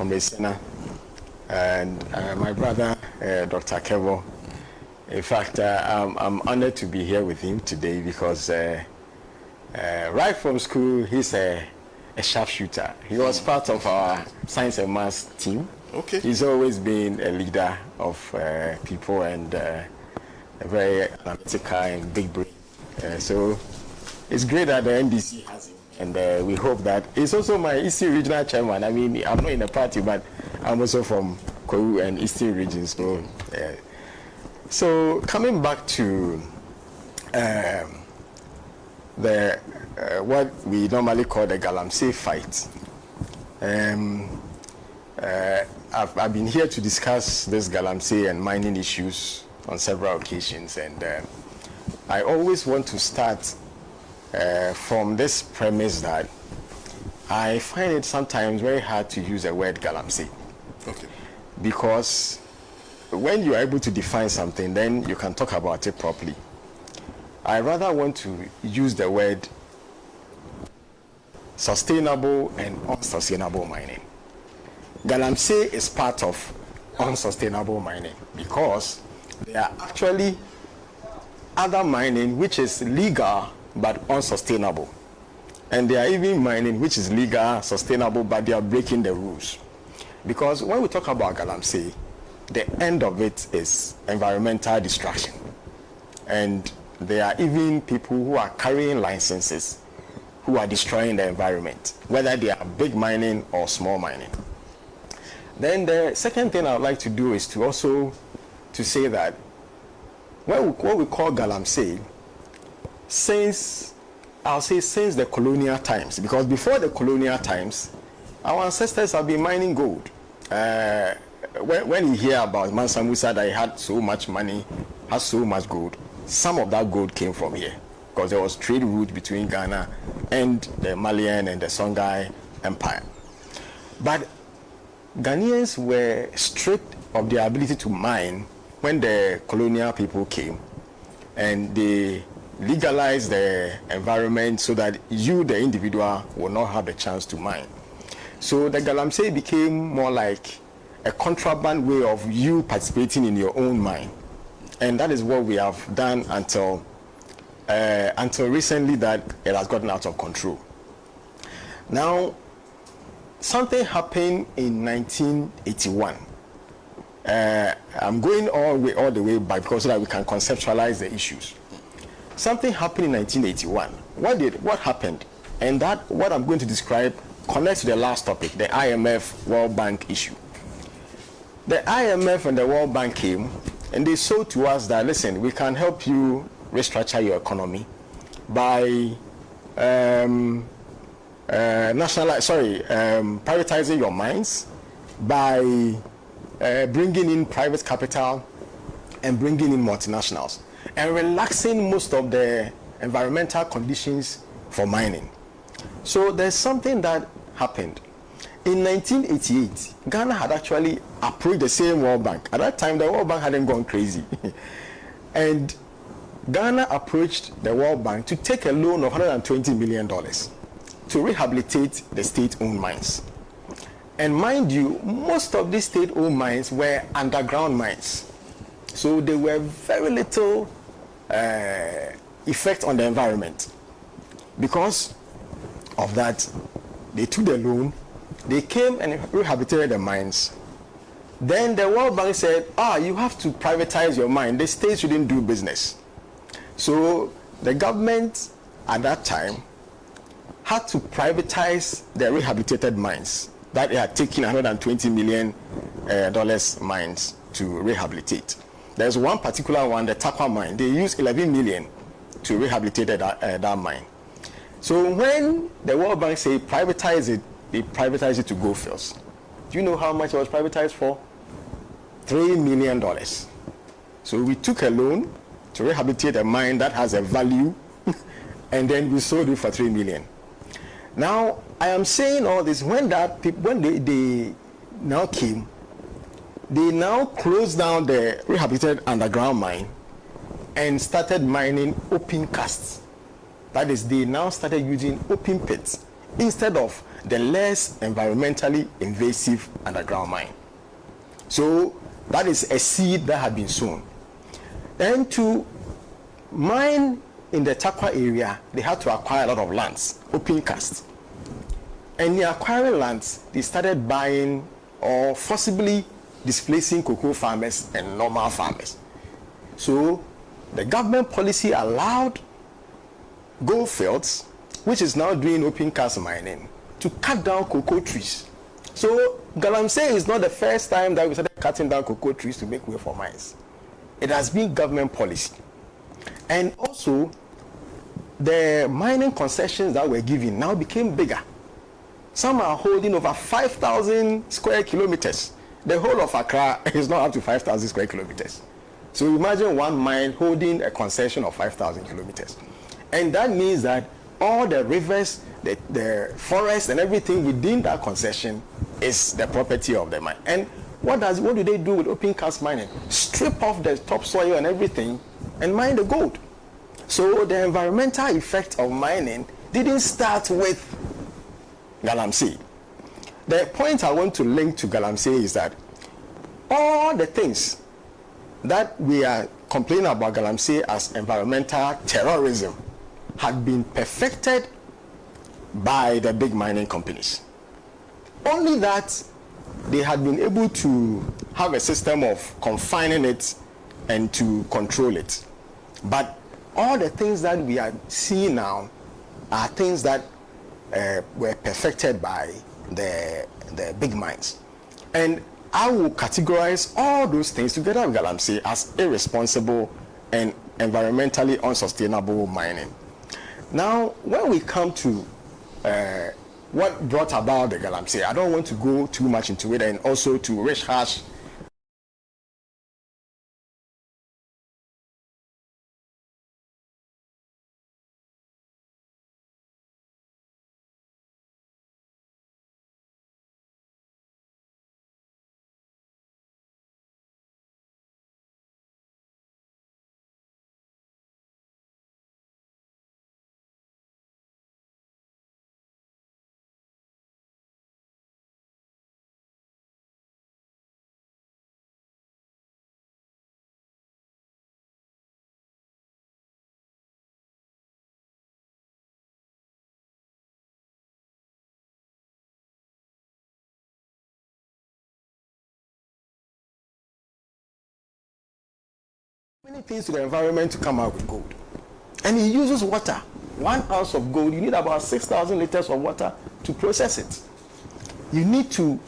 Comrade Sena, and my brother, Dr. Kevo. In fact, I'm honored to be here with him today because right from school, he's a sharpshooter. He was part of our science and maths team. Okay. He's always been a leader of people and a very analytical and big brain. So it's great that the NDC has him. And we hope that he's also my Eastern Regional Chairman. I mean, I'm not in the party, but I'm also from Kwesi and Eastern Region. So coming back to what we normally call the Galamsey fight. I've been here to discuss this Galamsey and mining issues on several occasions, and I always want to start from this premise that I find it sometimes very hard to use the word Galamsey. Okay. Because when you are able to define something, then you can talk about it properly. I rather want to use the word sustainable and unsustainable mining. Galamsey is part of unsustainable mining because there are actually other mining which is legal but unsustainable. And there are even mining which is legal, sustainable, but they are breaking the rules. Because when we talk about Galamsey, the end of it is environmental destruction. And there are even people who are carrying licenses who are destroying the environment, whether they are big mining or small mining. Then the second thing I would like to do is to also to say that what we call Galamsey, since the colonial times, because before the colonial times, our ancestors have been mining gold. When you hear about Mansa Musa that he had so much money, has so much gold, some of that gold came from here because there was trade route between Ghana and the Malian and the Songhai Empire. But Ghanaians were stripped of their ability to mine when the colonial people came, and they legalized the environment so that you, the individual, will not have the chance to mine. So the Galamsey became more like a contraband way of you participating in your own mine. And that is what we have done until recently, that it has gotten out of control. Now, something happened in 1981. I'm going all the way back because so that we can conceptualize the issues. Something happened in 1981. What happened? And that what I'm going to describe connects to the last topic, the IMF World Bank issue. The IMF and the World Bank came and they showed to us that, listen, we can help you restructure your economy by privatizing your mines, by bringing in private capital and bringing in multinationals, and relaxing most of the environmental conditions for mining. So there's something that happened. In 1988, Ghana had actually approached the same World Bank. At that time, the World Bank hadn't gone crazy. And Ghana approached the World Bank to take a loan of $120 million to rehabilitate the state-owned mines. And mind you, most of these state-owned mines were underground mines. So there were very little effect on the environment. Because of that, they took the loan, they came and rehabilitated the mines. Then the World Bank said, you have to privatize your mine. The state shouldn't do business. So the government at that time had to privatize the rehabilitated mines that they had taken $120 million mines to rehabilitate. There's one particular one, the Takwa mine. They used $11 million to rehabilitate that mine. So when the World Bank say privatize it, they privatize it to Gold Fields. Do you know how much it was privatized for? $3 million. So we took a loan to rehabilitate a mine that has a value, and then we sold it for $3 million. Now, I am saying all this when they now came, they now closed down the rehabilitated underground mine and started mining open casts. That is, they now started using open pits instead of the less environmentally invasive underground mine. So that is a seed that had been sown. Then to mine in the Adarkwa area, they had to acquire a lot of lands, open cast. And in acquiring lands, they started buying or forcibly displacing cocoa farmers and normal farmers. So the government policy allowed Goldfields, which is now doing open cast mining, to cut down cocoa trees. So Galamsey is not the first time that we started cutting down cocoa trees to make way for mines. It has been government policy. And also, the mining concessions that were given now became bigger. Some are holding over 5,000 square kilometers. The whole of Accra is not up to 5,000 square kilometers. So imagine one mine holding a concession of 5,000 kilometers. And that means that all the rivers, the forest and everything within that concession is the property of the mine. And what do they do with open cast mining? Strip off the topsoil and everything and mine the gold. So the environmental effect of mining didn't start with Galamsey. The point I want to link to Galamsey is that all the things that we are complaining about Galamsey as environmental terrorism had been perfected by the big mining companies. Only that they had been able to have a system of confining it and to control it. But all the things that we are seeing now are things that were perfected by the big mines. And I will categorize all those things together with Galamsey as irresponsible and environmentally unsustainable mining. Now, when we come to what brought about the Galamsey, I don't want to go too much into it, and also to rehash many things to the environment to come out with gold. And it uses water. 1 ounce of gold, you need about 6,000 liters of water to process it. You need to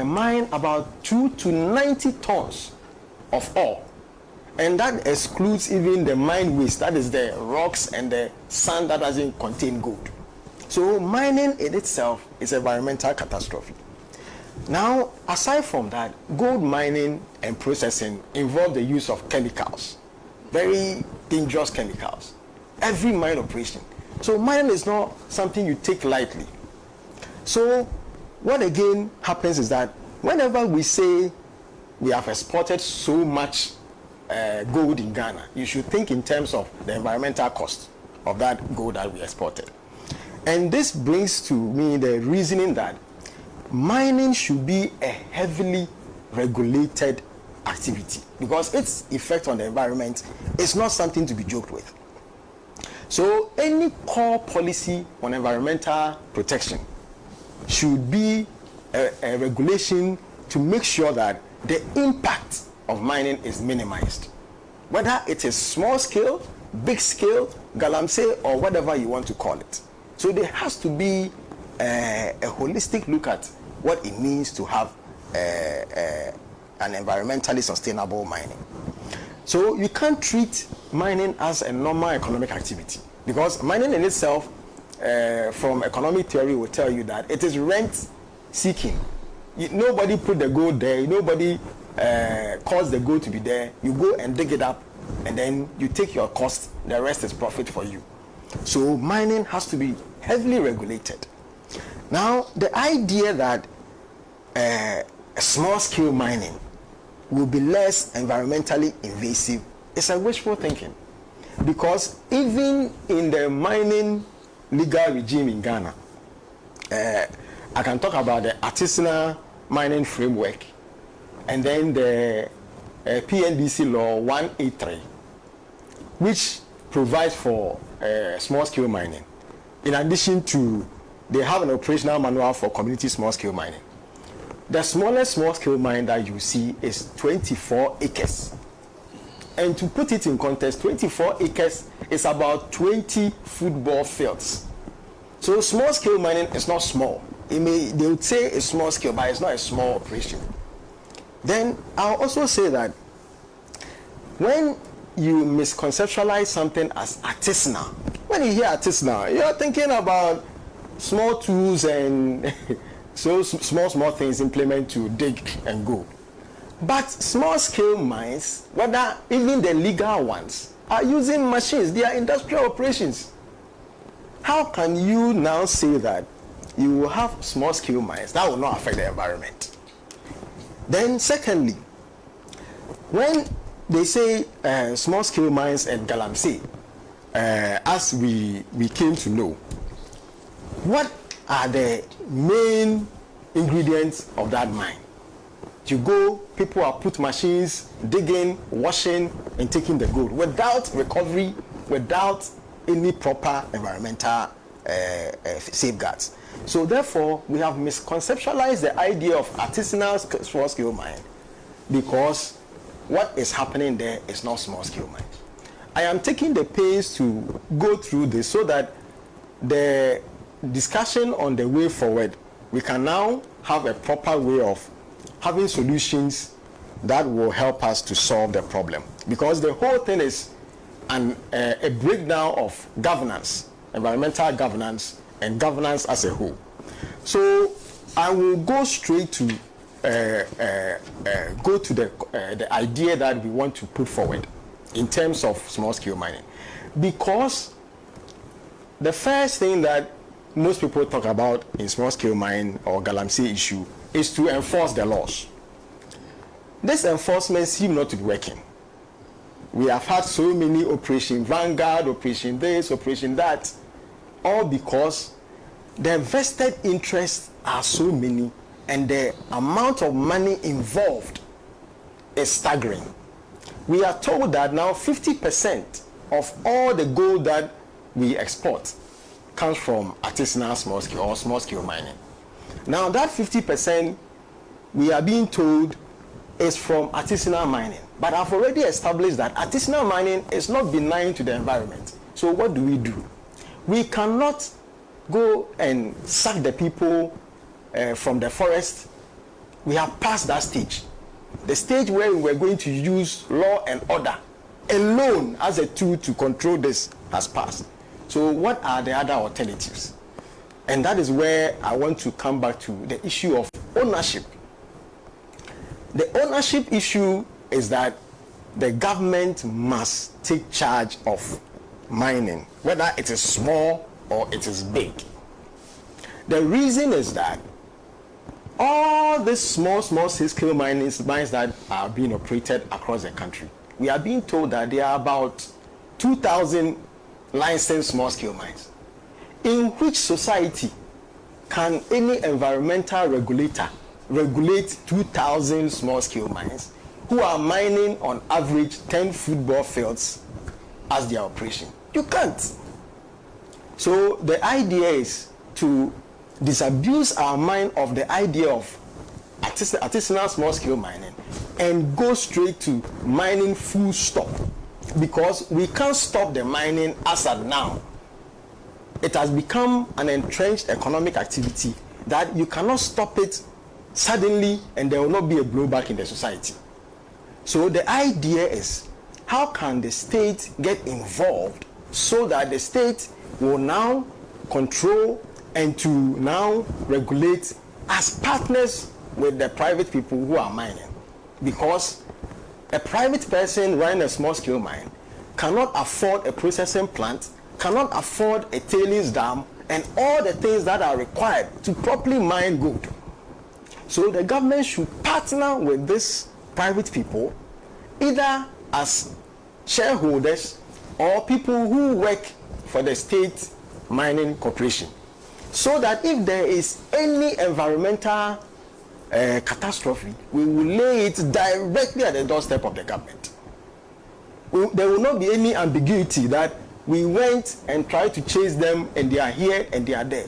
mine about 2 to 90 tons of ore. And that excludes even the mine waste, that is the rocks and the sand that doesn't contain gold. So mining in itself is an environmental catastrophe. Now, aside from that, gold mining and processing involve the use of chemicals, very dangerous chemicals, every mine operation. So mining is not something you take lightly. So what again happens is that whenever we say we have exported so much gold in Ghana, you should think in terms of the environmental cost of that gold that we exported. And this brings to me the reasoning that mining should be a heavily regulated activity because its effect on the environment is not something to be joked with. So any core policy on environmental protection should be a regulation to make sure that the impact of mining is minimized. Whether it is small scale, big scale, Galamsey, or whatever you want to call it. So there has to be a holistic look at what it means to have an environmentally sustainable mining. So you can't treat mining as a normal economic activity because mining in itself, from economic theory, will tell you that it is rent seeking. Nobody put the gold there, nobody caused the gold to be there. You go and dig it up and then you take your cost, the rest is profit for you. So mining has to be heavily regulated. Now, the idea that a small scale mining will be less environmentally invasive is a wishful thinking, because even in the mining legal regime in Ghana, I can talk about the artisanal mining framework, and then the PNDC law 183, which provides for small-scale mining. In addition to, they have an operational manual for community small-scale mining. The smallest small-scale mine that you see is 24 acres. And to put it in context, 24 acres is about 20 football fields. So small-scale mining is not small. They would say it's small-scale, but it's not a small operation. Then I'll also say that when you misconceptualize something as artisanal, when you hear artisanal, you're thinking about small tools and so small things implement to dig and go. But small-scale mines, whether even the legal ones, are using machines. They are industrial operations. How can you now say that you will have small-scale mines that will not affect the environment? Then secondly, when they say small-scale mines and galamsey, as we came to know, what are the main ingredients of that mine? You go, people are put machines, digging, washing, and taking the gold without recovery, without any proper environmental safeguards. So therefore, we have misconceptualized the idea of artisanal small-scale mine, because what is happening there is not small-scale mine. I am taking the pains to go through this so that the discussion on the way forward, we can now have a proper way of having solutions that will help us to solve the problem. Because the whole thing is a breakdown of governance, environmental governance, and governance as a whole. So I will go straight to the idea that we want to put forward in terms of small-scale mining. Because the first thing that most people talk about in small-scale mine or galamsey issue is to enforce the laws. This enforcement seems not to be working. We have had so many operations, Vanguard, operation this, operation that, all because the vested interests are so many and the amount of money involved is staggering. We are told that now 50% of all the gold that we export comes from artisanal small-scale or small-scale mining. Now that 50%, we are being told, is from artisanal mining. But I've already established that artisanal mining is not benign to the environment. So what do? We cannot go and sack the people from the forest. We have passed that stage. The stage where we were going to use law and order alone as a tool to control this has passed. So what are the other alternatives? And that is where I want to come back to the issue of ownership. The ownership issue is that the government must take charge of mining, whether it is small or it is big. The reason is that all these small scale mines that are being operated across the country, we are being told that there are about 2,000 licensed small scale mines. In which society can any environmental regulator regulate 2,000 small scale mines who are mining on average 10 football fields as their operation? You can't. So the idea is to disabuse our mind of the idea of artisanal small scale mining and go straight to mining full stop, because we can't stop the mining as of now. It has become an entrenched economic activity that you cannot stop it suddenly and there will not be a blowback in the society. So the idea is, how can the state get involved so that the state will now control and to now regulate as partners with the private people who are mining? Because a private person running a small scale mine cannot afford a processing plant, cannot afford a tailings dam, and all the things that are required to properly mine gold. So the government should partner with these private people, either as shareholders or people who work for the state mining corporation. so that if there is any environmental catastrophe, we will lay it directly at the doorstep of the government. There will not be any ambiguity that we went and tried to chase them and they are here and they are there.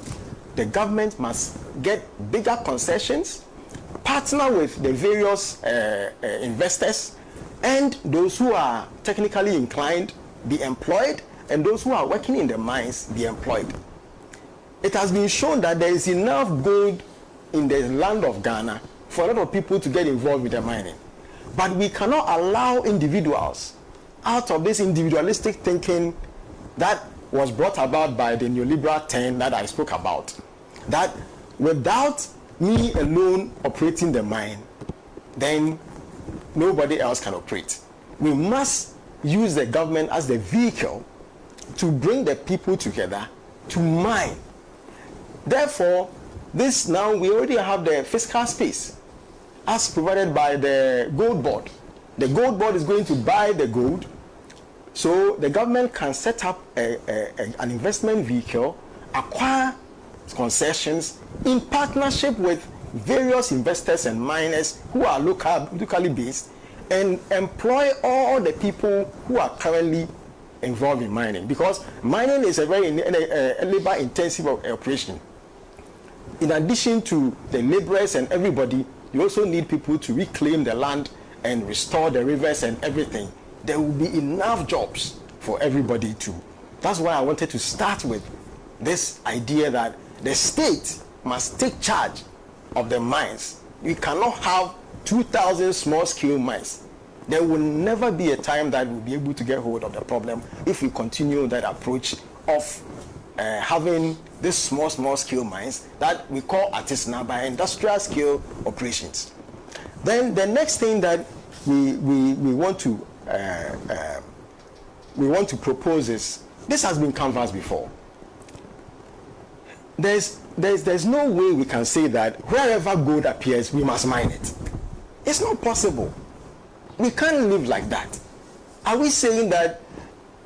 The government must get bigger concessions, partner with the various investors, and those who are technically inclined be employed, and those who are working in the mines be employed. It has been shown that there is enough gold in the land of Ghana for a lot of people to get involved with the mining. But we cannot allow individuals out of this individualistic thinking that was brought about by the neoliberal turn that I spoke about, that without me alone operating the mine, then nobody else can operate. We must use the government as the vehicle to bring the people together to mine. Therefore, this now we already have the fiscal space as provided by the gold board. The gold board is going to buy the gold, so the government can set up an investment vehicle, acquire concessions in partnership with various investors and miners who are locally based, and employ all the people who are currently involved in mining, because mining is a very labor intensive operation. In addition to the laborers and everybody, you also need people to reclaim the land and restore the rivers and everything. There will be enough jobs for everybody too. That's why I wanted to start with this idea that the state must take charge of the mines. We cannot have 2,000 small-scale mines. There will never be a time that we'll be able to get hold of the problem if we continue that approach of having these small-scale mines that we call artisanal by industrial scale operations. Then the next thing that we want to propose is, this has been canvassed before. There's no way we can say that wherever gold appears, we must mine it. It's not possible. We can't live like that. Are we saying that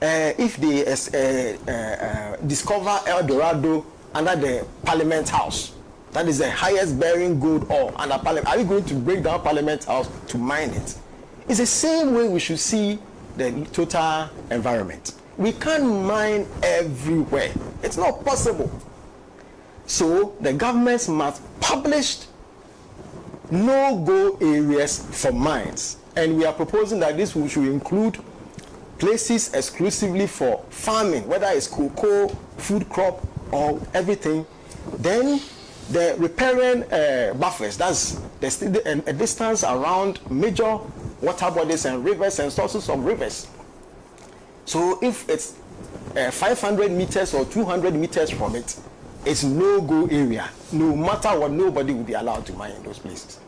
if they discover El Dorado under the Parliament House, that is the highest bearing gold ore under Parliament, are we going to break down Parliament House to mine it? It's the same way we should see the total environment. We can't mine everywhere. It's not possible. So the governments must publish no-go areas for mines. And we are proposing that this should include places exclusively for farming, whether it's cocoa, food crop, or everything. Then the riparian buffers, that's a distance around major water bodies and rivers and sources of rivers. So if it's 500 meters or 200 meters from it, it's no-go area. No matter what, nobody will be allowed to mine in those places.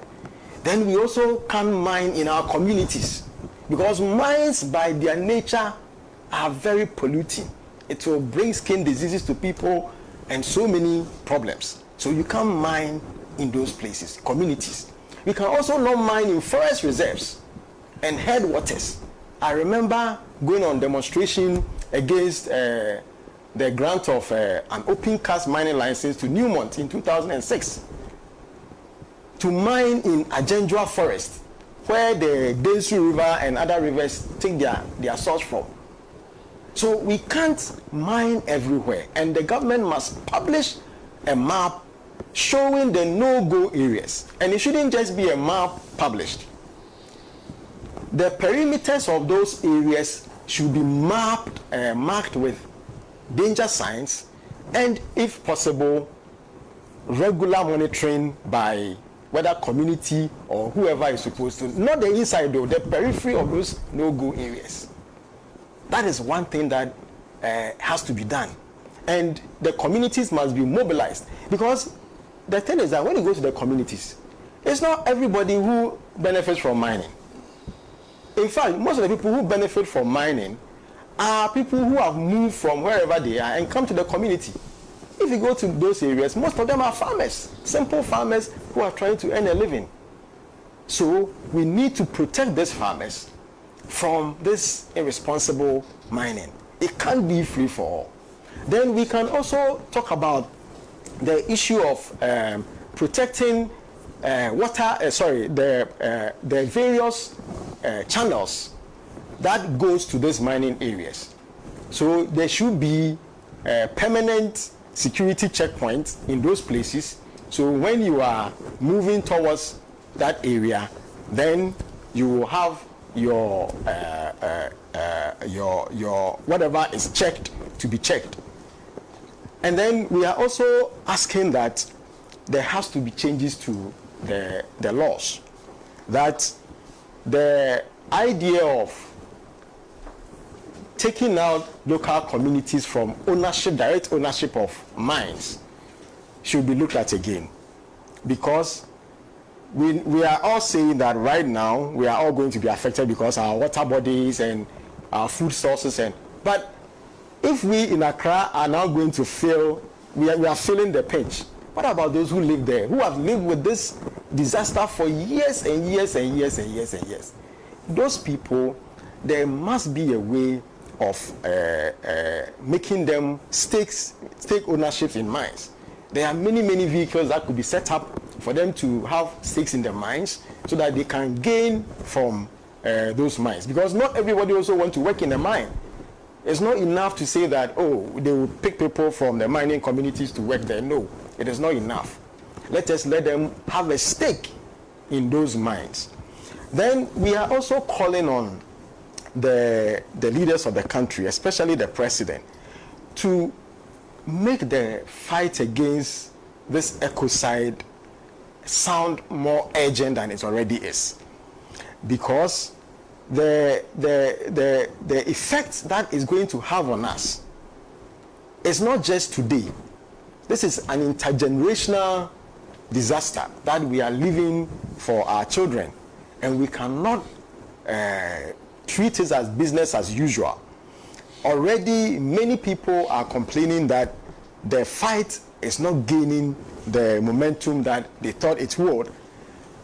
Then we also can mine in our communities, because mines by their nature are very polluting. It will bring skin diseases to people and so many problems. So you can't mine in those places, communities. We can also not mine in forest reserves and headwaters. I remember going on demonstration against the grant of an open cast mining license to Newmont in 2006 to mine in Ajenjua Forest, where the Densu River and other rivers take their source from. So we can't mine everywhere, and the government must publish a map showing the no-go areas, and it shouldn't just be a map published. The perimeters of those areas should be marked with danger signs, and if possible, regular monitoring by whether community or whoever is supposed to, not the inside though, the periphery of those no-go areas. That is one thing that has to be done. And the communities must be mobilized, because the thing is that when you go to the communities, it's not everybody who benefits from mining. In fact, most of the people who benefit from mining are people who have moved from wherever they are and come to the community. If you go to those areas, most of them are farmers, simple farmers who are trying to earn a living. So we need to protect these farmers from this irresponsible mining. It can't be free for all. Then we can also talk about the issue of protecting the various channels that goes to these mining areas. So there should be permanent security checkpoints in those places. So when you are moving towards that area, then you will have your whatever is checked to be checked. And then we are also asking that there has to be changes to the laws. That the idea of taking out local communities from direct ownership of mines should be looked at again. Because we are all saying that right now we are all going to be affected because our water bodies and our food sources, but if we in Accra are now going to feel, we are feeling the pinch. What about those who live there, who have lived with this disaster for years and years and years and years and years? Those people, there must be a way of making them stake ownership in mines. There are many vehicles that could be set up for them to have stakes in the mines so that they can gain from those mines. Because not everybody also wants to work in a mine. It's not enough to say that, oh, they will pick people from the mining communities to work there. No, it is not enough. Let them have a stake in those mines. Then we are also calling on the leaders of the country, especially the president, to make the fight against this ecocide sound more urgent than it already is. Because the effect that is going to have on us is not just today. This is an intergenerational disaster that we are leaving for our children, and we cannot treat it as business as usual. Already many people are complaining that the fight is not gaining the momentum that they thought it would,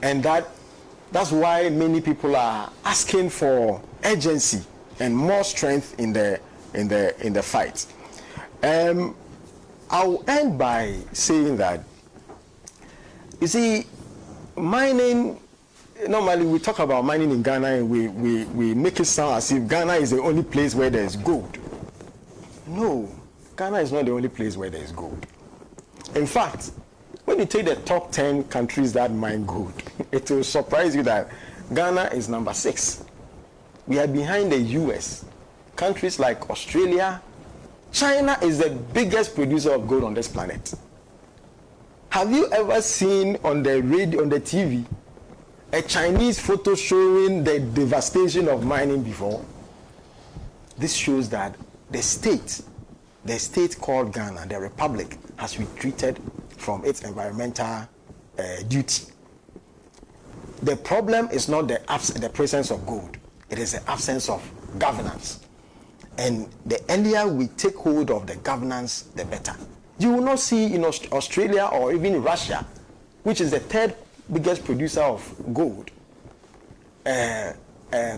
and that's why many people are asking for urgency and more strength in the fight. I'll end by saying that, you see, mining, normally we talk about mining in Ghana and we make it sound as if Ghana is the only place where there is gold. No, Ghana is not the only place where there is gold. In fact, when you take the top 10 countries that mine gold, it will surprise you that Ghana is number 6. We are behind the US. Countries like Australia, China is the biggest producer of gold on this planet. Have you ever seen on the radio, on the TV, a Chinese photo showing the devastation of mining before? This shows that the state called Ghana, the republic, has retreated from its environmental duty. The problem is not the presence of gold. It is the absence of governance. And the earlier we take hold of the governance, the better. You will not see in Australia or even Russia, which is the 3rd biggest producer of gold,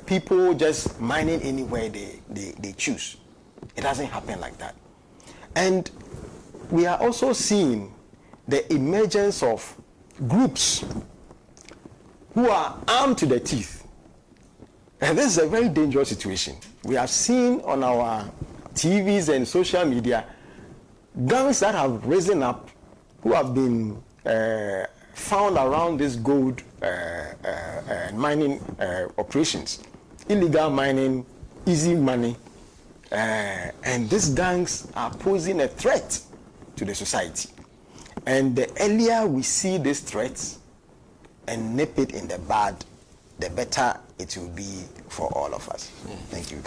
people just mining anywhere they choose. It doesn't happen like that. And we are also seeing the emergence of groups who are armed to the teeth. And this is a very dangerous situation. We have seen on our TVs and social media gangs that have risen up, who have been found around this gold mining operations, illegal mining, easy money, and these gangs are posing a threat to the society. And the earlier we see these threats and nip it in the bud, the better it will be for all of us. Thank you.